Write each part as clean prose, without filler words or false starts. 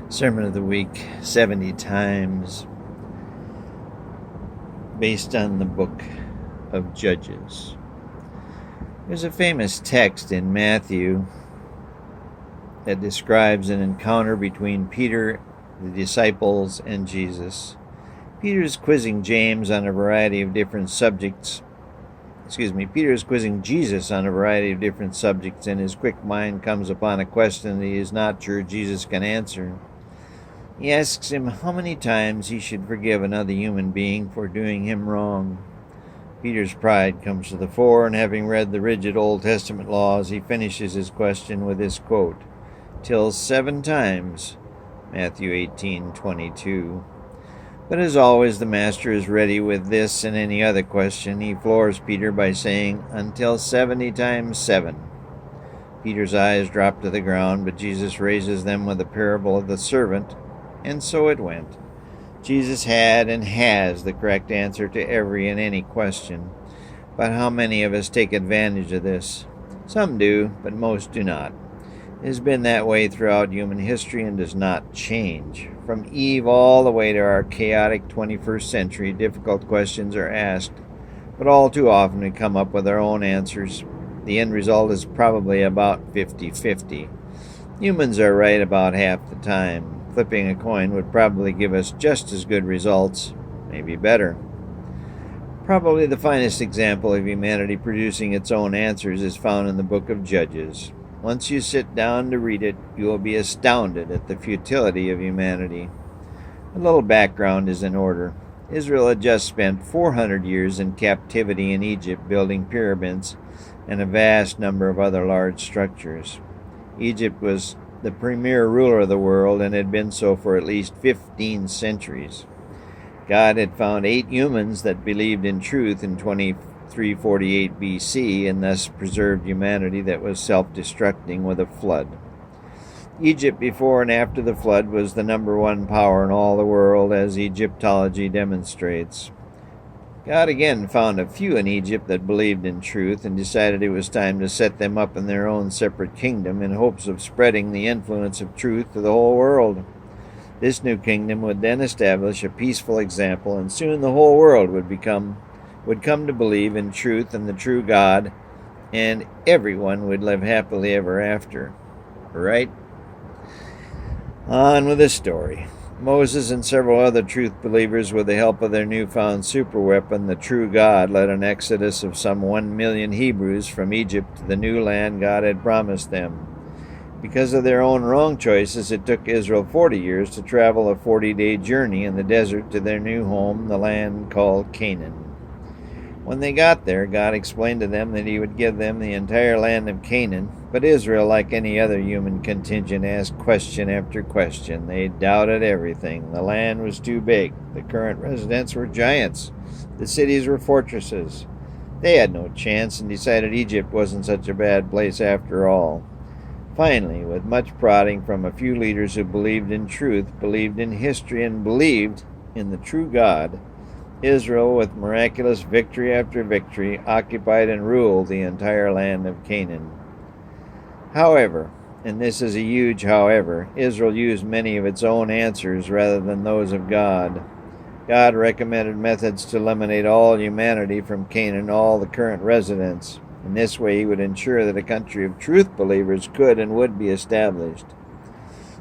Sermon of the Week, 70 times, based on the book of Judges. There's a famous text in Matthew that describes an encounter between Peter, the disciples, and Jesus. Peter is quizzing Jesus on a variety of different subjects, and his quick mind comes upon a question that he is not sure Jesus can answer. He asks him how many times he should forgive another human being for doing him wrong. Peter's pride comes to the fore, and having read the rigid Old Testament laws, he finishes his question with this quote, "Till 7 times," Matthew 18:22. But as always, the Master is ready with this and any other question. He floors Peter by saying, "Until 70 times 7. Peter's eyes drop to the ground, but Jesus raises them with the parable of the servant, and so it went. Jesus had and has the correct answer to every and any question. But how many of us take advantage of this? Some do, but most do not. It has been that way throughout human history and does not change. From Eve all the way to our chaotic 21st century, difficult questions are asked, but all too often we come up with our own answers. The end result is probably about 50-50. Humans are right about half the time. Flipping a coin would probably give us just as good results, maybe better. Probably the finest example of humanity producing its own answers is found in the book of Judges. Once you sit down to read it, you will be astounded at the futility of humanity. A little background is in order. Israel had just spent 400 years in captivity in Egypt building pyramids and a vast number of other large structures. Egypt was the premier ruler of the world and had been so for at least 15 centuries. God had found 8 humans that believed in truth in 2348 BC and thus preserved humanity that was self-destructing with a flood. Egypt before and after the flood was the number one power in all the world, as Egyptology demonstrates. God again found a few in Egypt that believed in truth and decided it was time to set them up in their own separate kingdom in hopes of spreading the influence of truth to the whole world. This new kingdom would then establish a peaceful example, and soon the whole world would come to believe in truth and the true God, and everyone would live happily ever after. Right? On with the story. Moses and several other truth believers, with the help of their newfound superweapon, the true God, led an exodus of some 1 million Hebrews from Egypt to the new land God had promised them. Because of their own wrong choices, it took Israel 40 years to travel a 40-day journey in the desert to their new home, the land called Canaan. When they got there, God explained to them that he would give them the entire land of Canaan, but Israel, like any other human contingent, asked question after question. They doubted everything. The land was too big. The current residents were giants. The cities were fortresses. They had no chance and decided Egypt wasn't such a bad place after all. Finally, with much prodding from a few leaders who believed in truth, believed in history, and believed in the true God, Israel, with miraculous victory after victory, occupied and ruled the entire land of Canaan. However, and this is a huge however, Israel used many of its own answers rather than those of God. God recommended methods to eliminate all humanity from Canaan, all the current residents. In this way, he would ensure that a country of truth believers could and would be established.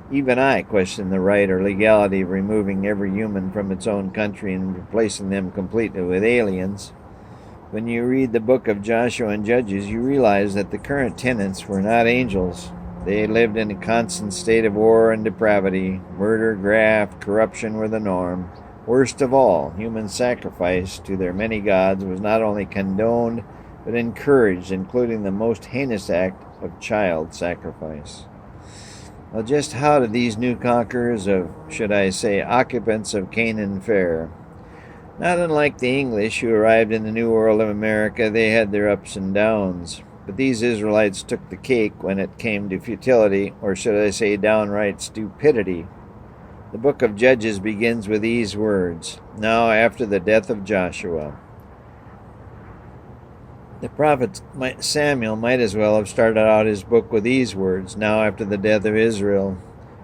Even I question the right or legality of removing every human from its own country and replacing them completely with aliens. When you read the book of Joshua and Judges, you realize that the current tenants were not angels. They lived in a constant state of war and depravity. Murder, graft, corruption were the norm. Worst of all, human sacrifice to their many gods was not only condoned, but encouraged, including the most heinous act of child sacrifice. Well, just how did these new conquerors occupants of Canaan fare? Not unlike the English who arrived in the New World of America, they had their ups and downs. But these Israelites took the cake when it came to futility, or downright stupidity. The book of Judges begins with these words, "Now after the death of Joshua." The prophet Samuel might as well have started out his book with these words, "Now after the death of Israel."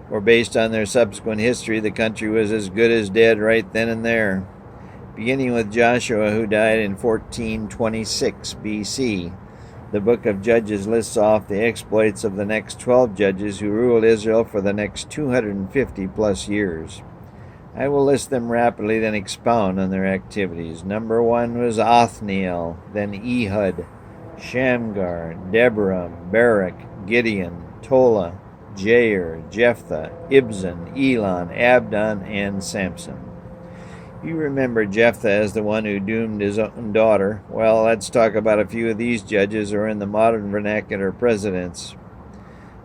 or based on their subsequent history, the country was as good as dead right then and there. Beginning with Joshua, who died in 1426 BC, the book of Judges lists off the exploits of the next 12 judges who ruled Israel for the next 250 plus years. I will list them rapidly, then expound on their activities. Number 1 was Othniel, then Ehud, Shamgar, Deborah, Barak, Gideon, Tola, Jair, Jephthah, Ibzan, Elon, Abdon, and Samson. You remember Jephthah as the one who doomed his own daughter. Well, let's talk about a few of these judges, or in the modern vernacular, presidents.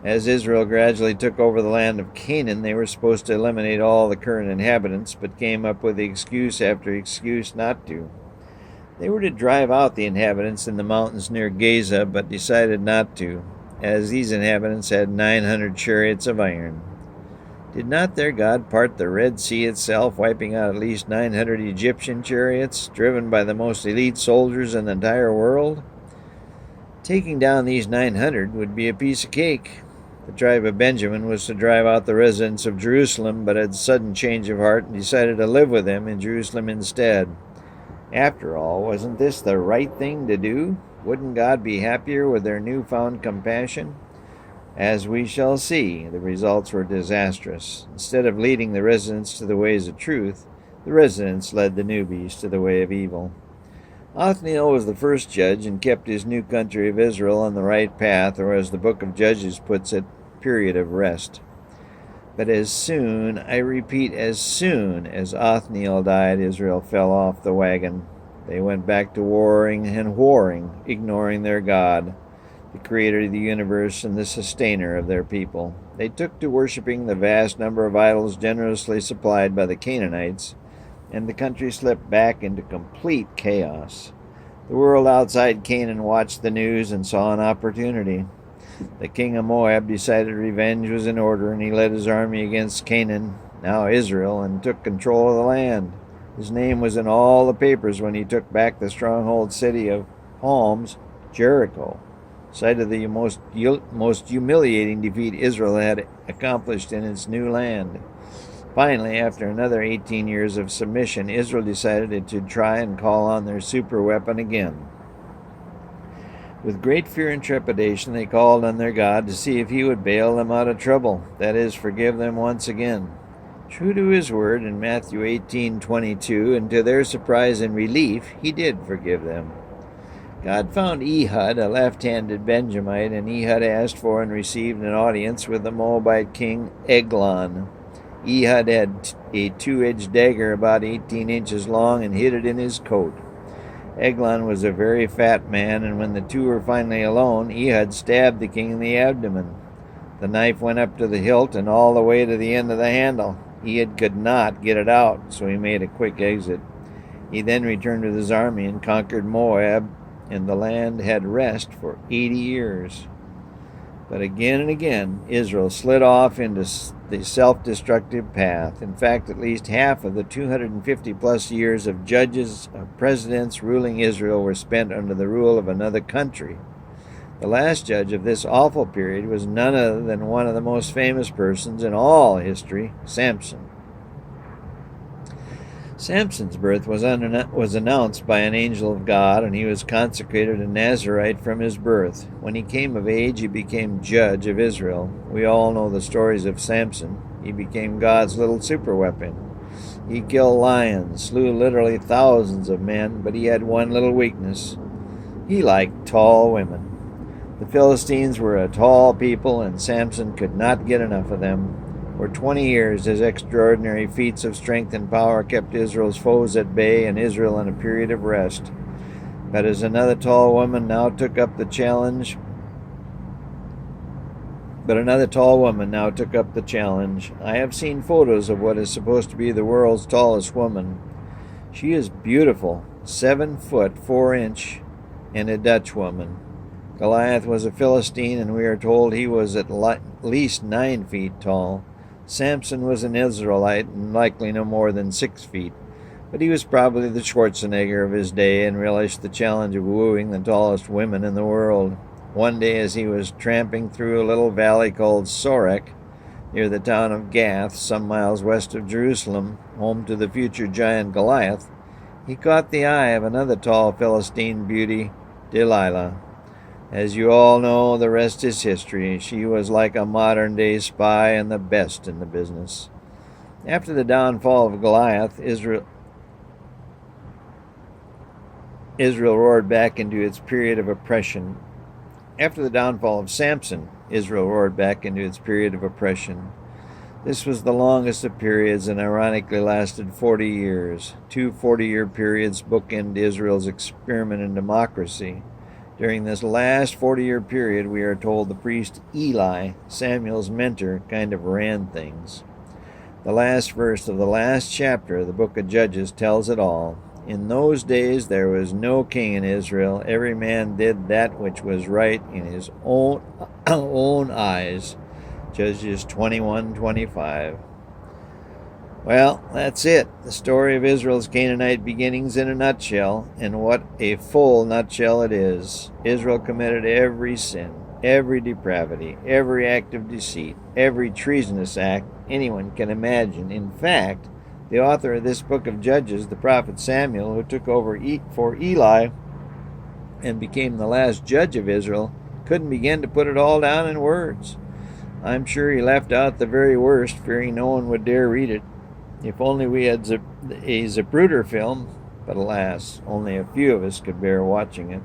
As Israel gradually took over the land of Canaan, they were supposed to eliminate all the current inhabitants, but came up with excuse after excuse not to. They were to drive out the inhabitants in the mountains near Gaza, but decided not to, as these inhabitants had 900 chariots of iron. Did not their God part the Red Sea itself, wiping out at least 900 Egyptian chariots, driven by the most elite soldiers in the entire world? Taking down these 900 would be a piece of cake. The tribe of Benjamin was to drive out the residents of Jerusalem, but had a sudden change of heart and decided to live with them in Jerusalem instead. After all, wasn't this the right thing to do? Wouldn't God be happier with their newfound compassion? As we shall see, the results were disastrous. Instead of leading the residents to the ways of truth, the residents led the newbies to the way of evil. Othniel was the first judge and kept his new country of Israel on the right path, or as the book of Judges puts it, period of rest. But as soon, I repeat, as soon as Othniel died, Israel fell off the wagon. They went back to warring and whoring, ignoring their God, the creator of the universe and the sustainer of their people. They took to worshiping the vast number of idols generously supplied by the Canaanites, and the country slipped back into complete chaos. The world outside Canaan watched the news and saw an opportunity. The king of Moab decided revenge was in order, and he led his army against Canaan, now Israel, and took control of the land. His name was in all the papers when he took back the stronghold city of Palms, Jericho, site of the most humiliating defeat Israel had accomplished in its new land. Finally, after another 18 years of submission, Israel decided to try and call on their superweapon again. With great fear and trepidation, they called on their God to see if he would bail them out of trouble, that is, forgive them once again. True to his word in Matthew 18:22, and to their surprise and relief, he did forgive them. God found Ehud, a left-handed Benjamite, and Ehud asked for and received an audience with the Moabite king Eglon. Ehud had a two-edged dagger about 18 inches long and hid it in his coat. Eglon was a very fat man, and when the two were finally alone, Ehud stabbed the king in the abdomen. The knife went up to the hilt and all the way to the end of the handle. Ehud could not get it out, so he made a quick exit. He then returned with his army and conquered Moab, and the land had rest for 80 years. But again and again, Israel slid off into the self-destructive path. In fact, at least half of the 250-plus years of judges, of presidents ruling Israel were spent under the rule of another country. The last judge of this awful period was none other than one of the most famous persons in all history, Samson. Samson's birth was announced by an angel of God, and he was consecrated a Nazirite from his birth. When he came of age, he became judge of Israel. We all know the stories of Samson. He became God's little superweapon. He killed lions, slew literally thousands of men, but he had one little weakness. He liked tall women. The Philistines were a tall people, and Samson could not get enough of them. For 20 years, his extraordinary feats of strength and power kept Israel's foes at bay and Israel in a period of rest. But another tall woman now took up the challenge. I have seen photos of what is supposed to be the world's tallest woman. She is beautiful, 7 foot 4 inch, and a Dutch woman. Goliath was a Philistine, and we are told he was at least 9 feet tall. Samson was an Israelite and likely no more than 6 feet, but he was probably the Schwarzenegger of his day and relished the challenge of wooing the tallest women in the world. One day, as he was tramping through a little valley called Sorek, near the town of Gath, some miles west of Jerusalem, home to the future giant Goliath, he caught the eye of another tall Philistine beauty, Delilah. As you all know, the rest is history. She was like a modern-day spy and the best in the business. After the downfall of Goliath, Israel roared back into its period of oppression. After the downfall of Samson, Israel roared back into its period of oppression. This was the longest of periods and ironically lasted 40 years. Two 40-year periods bookend Israel's experiment in democracy. During this last 40-year period, we are told the priest Eli, Samuel's mentor, kind of ran things. The last verse of the last chapter of the book of Judges tells it all. In those days there was no king in Israel. Every man did that which was right in his own eyes. Judges 21:25. Well, that's it. The story of Israel's Canaanite beginnings in a nutshell, and what a full nutshell it is. Israel committed every sin, every depravity, every act of deceit, every treasonous act anyone can imagine. In fact, the author of this book of Judges, the prophet Samuel, who took over for Eli and became the last judge of Israel, couldn't begin to put it all down in words. I'm sure he left out the very worst, fearing no one would dare read it. If only we had a Zapruder film, but alas, only a few of us could bear watching it.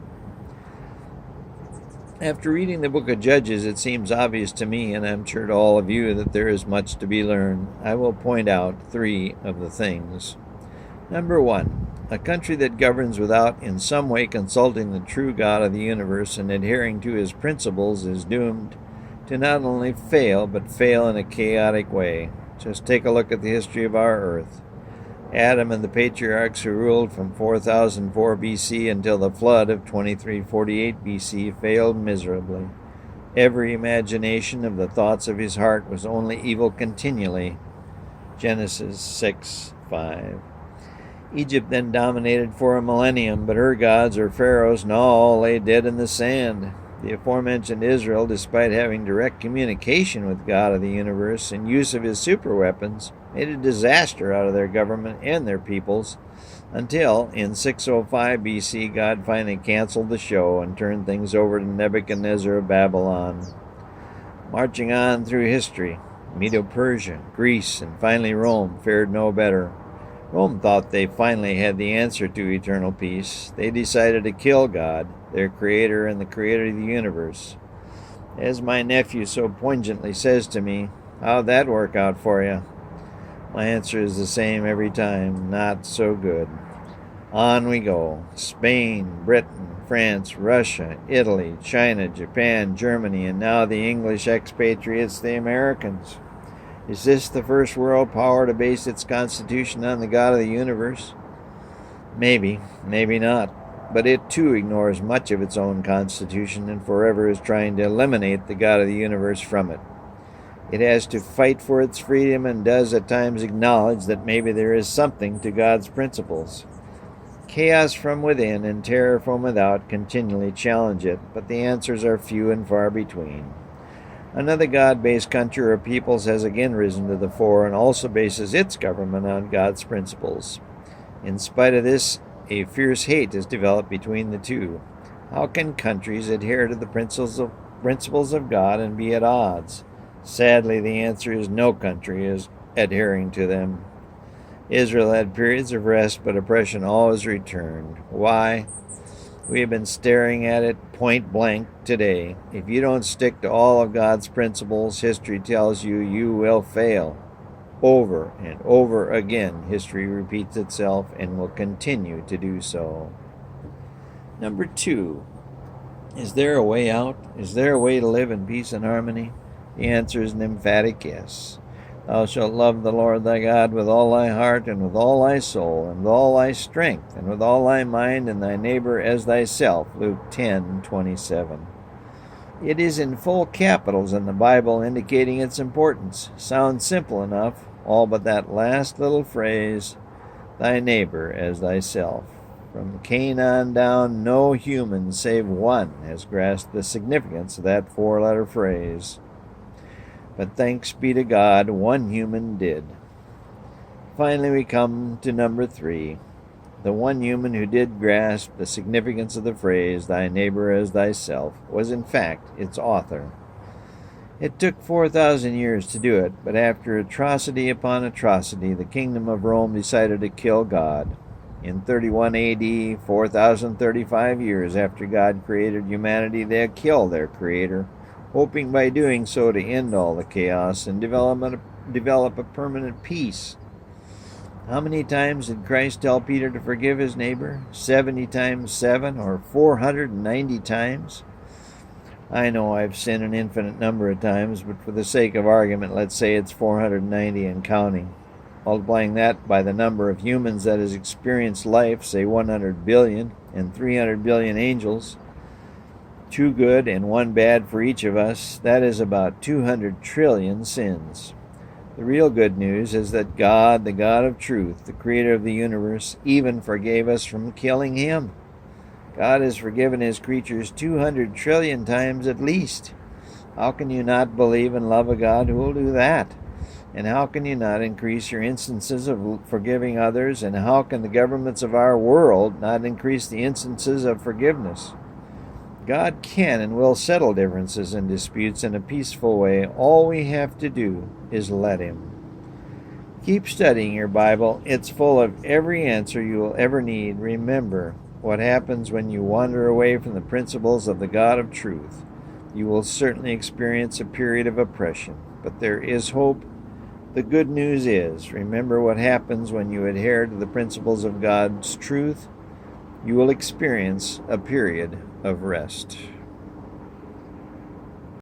After reading the book of Judges, it seems obvious to me, and I'm sure to all of you, that there is much to be learned. I will point out three of the things. Number one, a country that governs without in some way consulting the true God of the universe and adhering to his principles is doomed to not only fail, but fail in a chaotic way. Just take a look at the history of our earth. Adam and the patriarchs who ruled from 4004 BC until the flood of 2348 BC failed miserably. Every imagination of the thoughts of his heart was only evil continually. Genesis 6:5. Egypt then dominated for a millennium, but her gods, or pharaohs, all lay dead in the sand. The aforementioned Israel, despite having direct communication with God of the universe and use of his superweapons, made a disaster out of their government and their peoples, until, in 605 BC, God finally canceled the show and turned things over to Nebuchadnezzar of Babylon. Marching on through history, Medo-Persia, Greece, and finally Rome fared no better. Rome thought they finally had the answer to eternal peace. They decided to kill God, their creator and the creator of the universe. As my nephew so poignantly says to me, "How'd that work out for you?" My answer is the same every time: not so good. On we go. Spain, Britain, France, Russia, Italy, China, Japan, Germany, and now the English expatriates, the Americans. Is this the first world power to base its constitution on the God of the universe? Maybe, maybe not. But it too ignores much of its own constitution and forever is trying to eliminate the God of the universe from it. It has to fight for its freedom and does at times acknowledge that maybe there is something to God's principles. Chaos from within and terror from without continually challenge it, but the answers are few and far between. Another God-based country or peoples has again risen to the fore and also bases its government on God's principles. In spite of this, a fierce hate has developed between the two. How can countries adhere to the principles of God and be at odds? Sadly, the answer is no country is adhering to them. Israel had periods of rest, but oppression always returned. Why? We have been staring at it point blank today. If you don't stick to all of God's principles, history tells you you will fail. Over and over again, history repeats itself and will continue to do so. Number two, is there a way out? Is there a way to live in peace and harmony? The answer is an emphatic yes. Thou shalt love the Lord thy God with all thy heart, and with all thy soul, and with all thy strength, and with all thy mind, and thy neighbor as thyself. Luke 10:27. It is in full capitals in the Bible, indicating its importance. Sounds simple enough, all but that last little phrase, thy neighbor as thyself. From Cain on down, no human save one has grasped the significance of that four-letter phrase. But thanks be to God, one human did. Finally, we come to number 3. The one human who did grasp the significance of the phrase, thy neighbor as thyself, was in fact its author. It took 4,000 years to do it, but after atrocity upon atrocity, the kingdom of Rome decided to kill God. In 31 AD, 4,035 years after God created humanity, they killed their creator, hoping by doing so to end all the chaos and develop a permanent peace. How many times did Christ tell Peter to forgive his neighbor? 70 times 7 or 490 times? I know I've sinned an infinite number of times, but for the sake of argument, let's say it's 490 and counting. Multiplying that by the number of humans that has experienced life, say 100 billion and 300 billion angels, 2 good and 1 bad for each of us, that is about 200 trillion sins. The real good news is that God, the God of truth, the creator of the universe, even forgave us from killing him. God has forgiven his creatures 200 trillion times at least. How can you not believe and love a God who will do that? And how can you not increase your instances of forgiving others? And how can the governments of our world not increase the instances of forgiveness? God can and will settle differences and disputes in a peaceful way. All we have to do is let him. Keep studying your Bible. It's full of every answer you will ever need. Remember what happens when you wander away from the principles of the God of truth. You will certainly experience a period of oppression, but there is hope. The good news is, remember what happens when you adhere to the principles of God's truth. You will experience a period of rest.